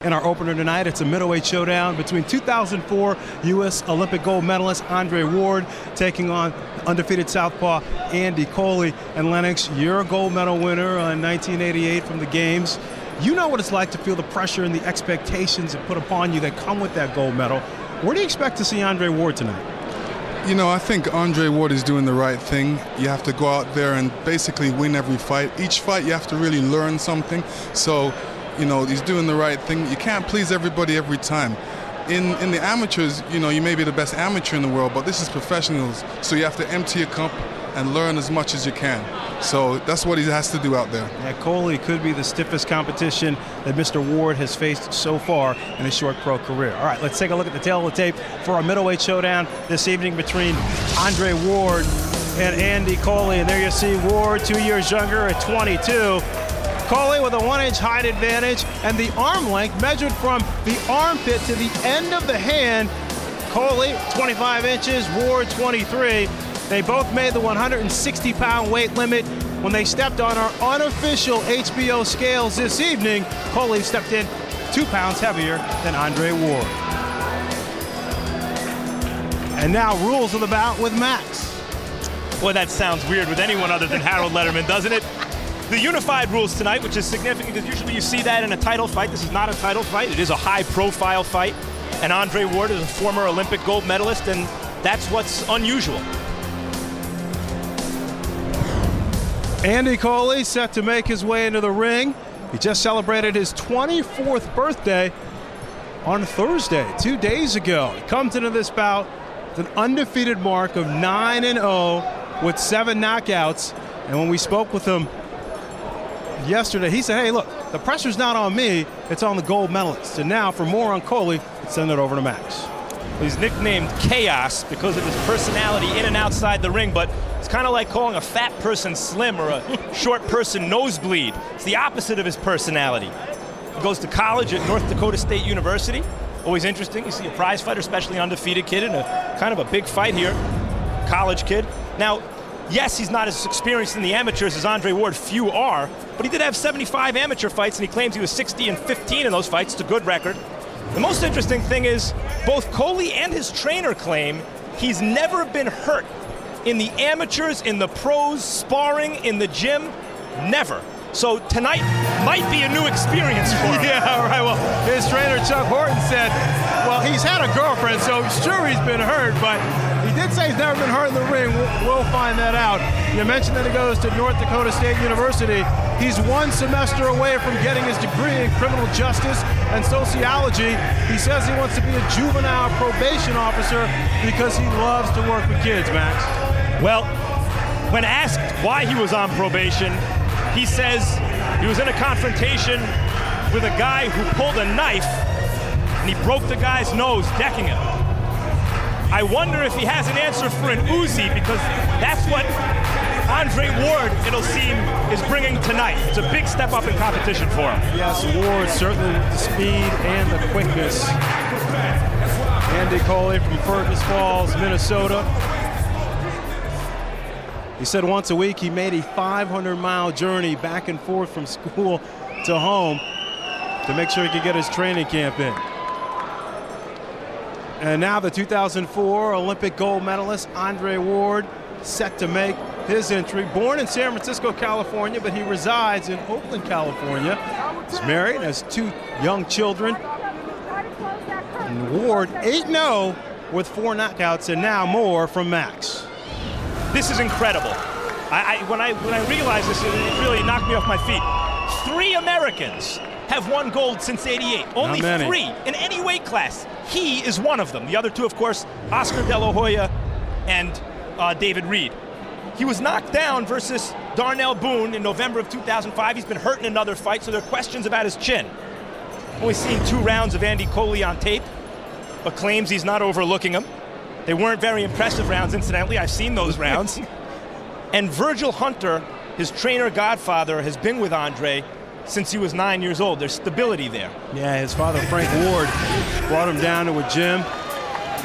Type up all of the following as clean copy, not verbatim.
In our opener tonight, it's a middleweight showdown between 2004 U.S. Olympic gold medalist Andre Ward taking on undefeated southpaw Andy Coley. And Lennox, you're a gold medal winner in 1988 from the Games. You know what it's like to feel the pressure and the expectations that put upon you that come with that gold medal. Where do you expect to see Andre Ward tonight? You know, I think Andre Ward is doing the right thing. You have to go out there and basically win every fight. Each fight you have to really learn something. So, you know, he's doing the right thing. You can't please everybody every time. In the amateurs, you know, you may be the best amateur in the world, but this is professionals. So you have to empty your cup and learn as much as you can. So that's what he has to do out there. Yeah, Coley could be the stiffest competition that Mr. Ward has faced so far in his short pro career. All right, let's take a look at the tail of the tape for our middleweight showdown this evening between Andre Ward and Andy Coley. And there you see Ward, 2 years younger at 22. Coley with a 1-inch height advantage, and the arm length measured from the armpit to the end of the hand. Coley 25 inches, Ward 23. They both made the 160-pound weight limit when they stepped on our unofficial HBO scales this evening. Coley stepped in 2 pounds heavier than Andre Ward. And now rules of the bout with Max. Boy, that sounds weird with anyone other than Harold Lederman, doesn't it? The unified rules tonight, which is significant because usually you see that in a title fight. This is not a title fight. It is a high-profile fight. And Andre Ward is a former Olympic gold medalist, and that's what's unusual. Andy Coley set to make his way into the ring. He just celebrated his 24th birthday on Thursday, 2 days ago. He comes into this bout with an undefeated mark of 9-0 with 7 knockouts. And when we spoke with him yesterday, he said, hey, look, the pressure's not on me, it's on the gold medalist. And now, for more on Coley, let's send it over to Max. He's nicknamed Chaos because of his personality in and outside the ring, but it's kind of like calling a fat person slim or a short person nosebleed. It's the opposite of his personality. He goes to college at North Dakota State University. Always interesting. You see a prize fighter, especially undefeated kid in a kind of a big fight here. College kid. Now, yes, he's not as experienced in the amateurs as Andre Ward, few are, but he did have 75 amateur fights, and he claims he was 60-15 in those fights. It's a good record. The most interesting thing is both Coley and his trainer claim he's never been hurt in the amateurs, in the pros, sparring, in the gym, never. So tonight might be a new experience for him. Yeah, right. Well, his trainer, Chuck Horton, said, well, he's had a girlfriend, so sure he's been hurt, but he did say he's never been hurt in the ring. We'll find that out. You mentioned that he goes to North Dakota State University. He's 1 semester away from getting his degree in criminal justice and sociology. He says he wants to be a juvenile probation officer because he loves to work with kids, Max. Well, when asked why he was on probation, he says he was in a confrontation with a guy who pulled a knife and he broke the guy's nose, decking him. I wonder if he has an answer for an Uzi, because that's what Andre Ward, it'll seem, is bringing tonight. It's a big step up in competition for him. Yes, Ward certainly with the speed and the quickness. Andy Coley from Fergus Falls, Minnesota. He said once a week he made a 500-mile journey back and forth from school to home to make sure he could get his training camp in. And now the 2004 Olympic gold medalist Andre Ward set to make his entry. Born in San Francisco, California, but he resides in Oakland, California. He's married and has 2 young children. And Ward 8-0 with 4 knockouts, and now more from Max. This is incredible. When I realized this, it really knocked me off my feet. 3 Americans have won gold since '88. Only 3 in any weight class. He is one of them. The other 2, of course, Oscar De La Hoya and David Reed. He was knocked down versus Darnell Boone in November of 2005. He's been hurt in another fight, so there are questions about his chin. Only seen 2 rounds of Andy Coley on tape, but claims he's not overlooking him. They weren't very impressive rounds, incidentally. I've seen those rounds. And Virgil Hunter, his trainer godfather, has been with Andre since he was 9 years old. There's stability there. Yeah, his father, Frank Ward, brought him down to a gym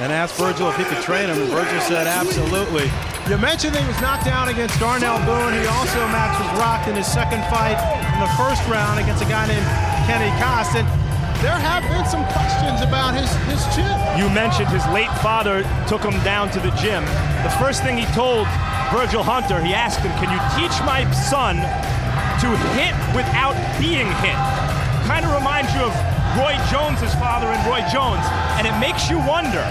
and asked Virgil if he could train him, and Virgil said absolutely. You mentioned that he was knocked down against Darnell Boone. He also, Max, was rocked in his second fight in the first round against a guy named Kenny Costin. there have been some questions about his chin. You mentioned his late father took him down to the gym. The first thing he told Virgil Hunter, he asked him, can you teach my son to hit without being hit? Kind of reminds you of Roy Jones' father and Roy Jones. And it makes you wonder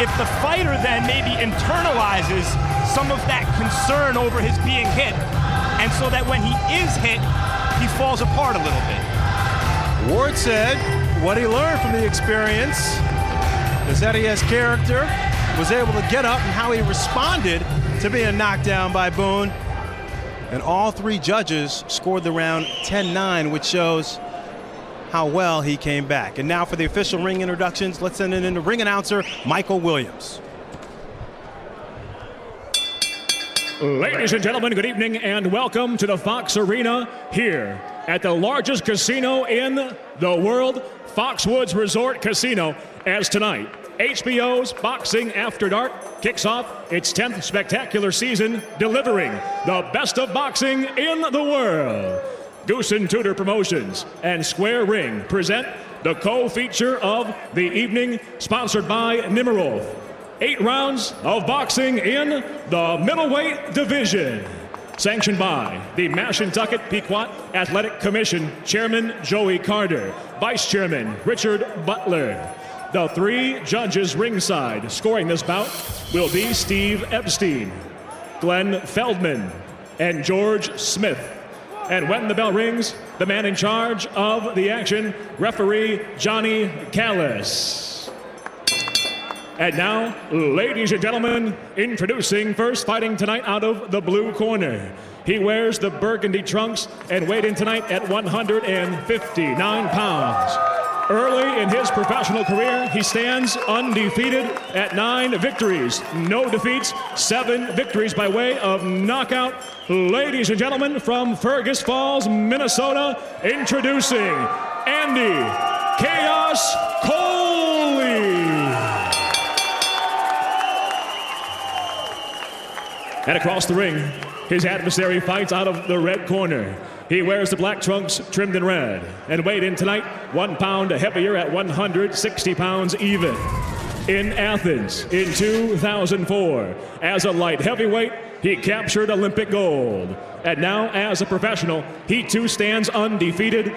if the fighter then maybe internalizes some of that concern over his being hit, and so that when he is hit, he falls apart a little bit. Ward said what he learned from the experience is that he has character, was able to get up, and how he responded to being knocked down by Boone. And all three judges scored the round 10-9, which shows how well he came back. And now for the official ring introductions, let's send it in to ring announcer Michael Williams. Ladies and gentlemen, good evening and welcome to the Fox Arena here at the largest casino in the world, Foxwoods Resort Casino, as tonight HBO's Boxing After Dark kicks off its 10th spectacular season, delivering the best of boxing in the world. Goose and Tudor Promotions and Square Ring present the co-feature of the evening, sponsored by Nemiroff. 8 rounds of boxing in the middleweight division. Sanctioned by the Mashantucket Pequot Athletic Commission Chairman Joey Carter, Vice Chairman Richard Butler. The 3 judges ringside scoring this bout will be Steve Epstein, Glenn Feldman, and George Smith. And when the bell rings, the man in charge of the action, referee Johnny Callis. And now, ladies and gentlemen, introducing first, fighting tonight out of the blue corner. He wears the burgundy trunks and weighed in tonight at 159 pounds. Early in his professional career, he stands undefeated at 9 victories, no defeats, 7 victories by way of knockout. Ladies and gentlemen, from Fergus Falls, Minnesota, introducing Andy Chaos Coley. And across the ring, his adversary fights out of the red corner. He wears the black trunks trimmed in red and weighed in tonight 1 pound heavier at 160 pounds even. In Athens in 2004, as a light heavyweight, he captured Olympic gold. And now, as a professional, he too stands undefeated.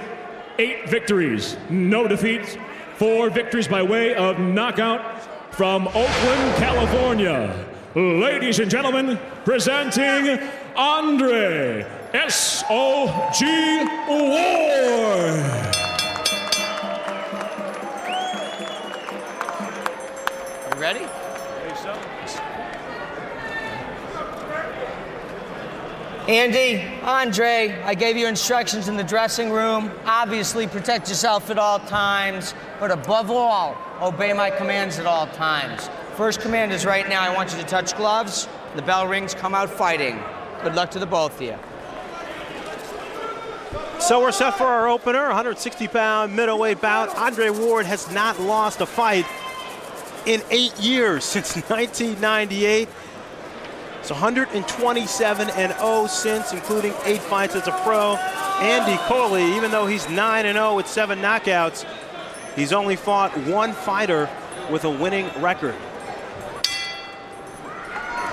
8 victories, no defeats, 4 victories by way of knockout from Oakland, California. Ladies and gentlemen, presenting Andre S.O.G. Ward. You ready? Andy, Andre, I gave you instructions in the dressing room. Obviously, protect yourself at all times, but above all, obey my commands at all times. First command is right now, I want you to touch gloves. The bell rings, come out fighting. Good luck to the both of you. So we're set for our opener, 160-pound middleweight bout. Andre Ward has not lost a fight in 8 years, since 1998. It's 127-0 since, including 8 fights as a pro. Andy Coley, even though he's 9-0 with 7 knockouts, he's only fought 1 fighter with a winning record.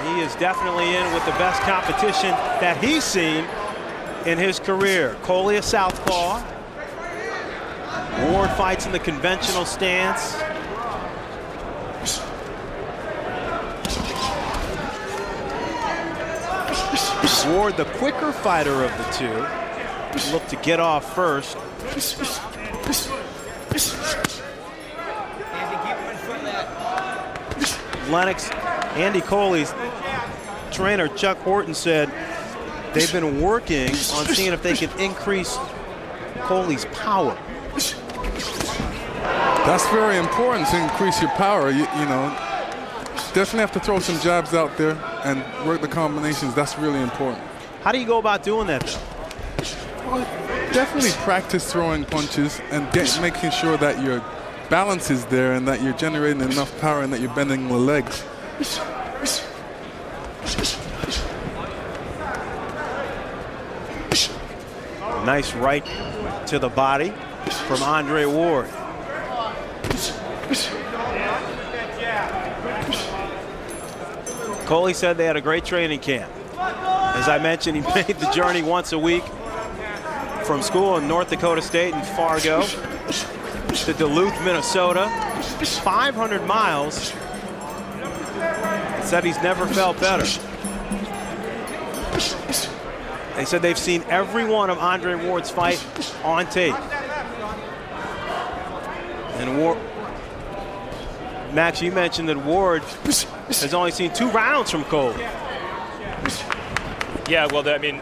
He is definitely in with the best competition that he's seen in his career. Coley a southpaw. Ward fights in the conventional stance. Ward, the quicker fighter of the two, look to get off first. Lennox, Andy Coley's trainer Chuck Horton said they've been working on seeing if they can increase Coley's power. That's very important, to increase your power. You know, definitely have to throw some jabs out there and work the combinations. That's really important. How do you go about doing that, though? Well, definitely practice throwing punches and making sure that your balance is there and that you're generating enough power and that you're bending the legs. Nice right to the body from Andre Ward. Coley said they had a great training camp. As I mentioned, he made the journey once a week from school in North Dakota State and Fargo to Duluth, Minnesota. 500 miles. Said he's never felt better. They said they've seen every one of Andre Ward's fight on tape. And Ward, Max, you mentioned that Ward has only seen 2 rounds from Coley. Yeah, well, I mean,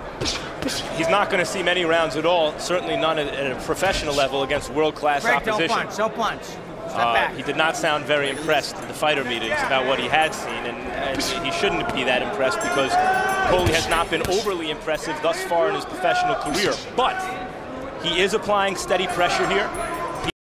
he's not going to see many rounds at all, certainly none at a professional level against world-class opposition. Don't punch, don't punch. Step back. He did not sound very impressed at the fighter meetings about what he had seen, and he shouldn't be that impressed because Coley has not been overly impressive thus far in his professional career. But he is applying steady pressure here.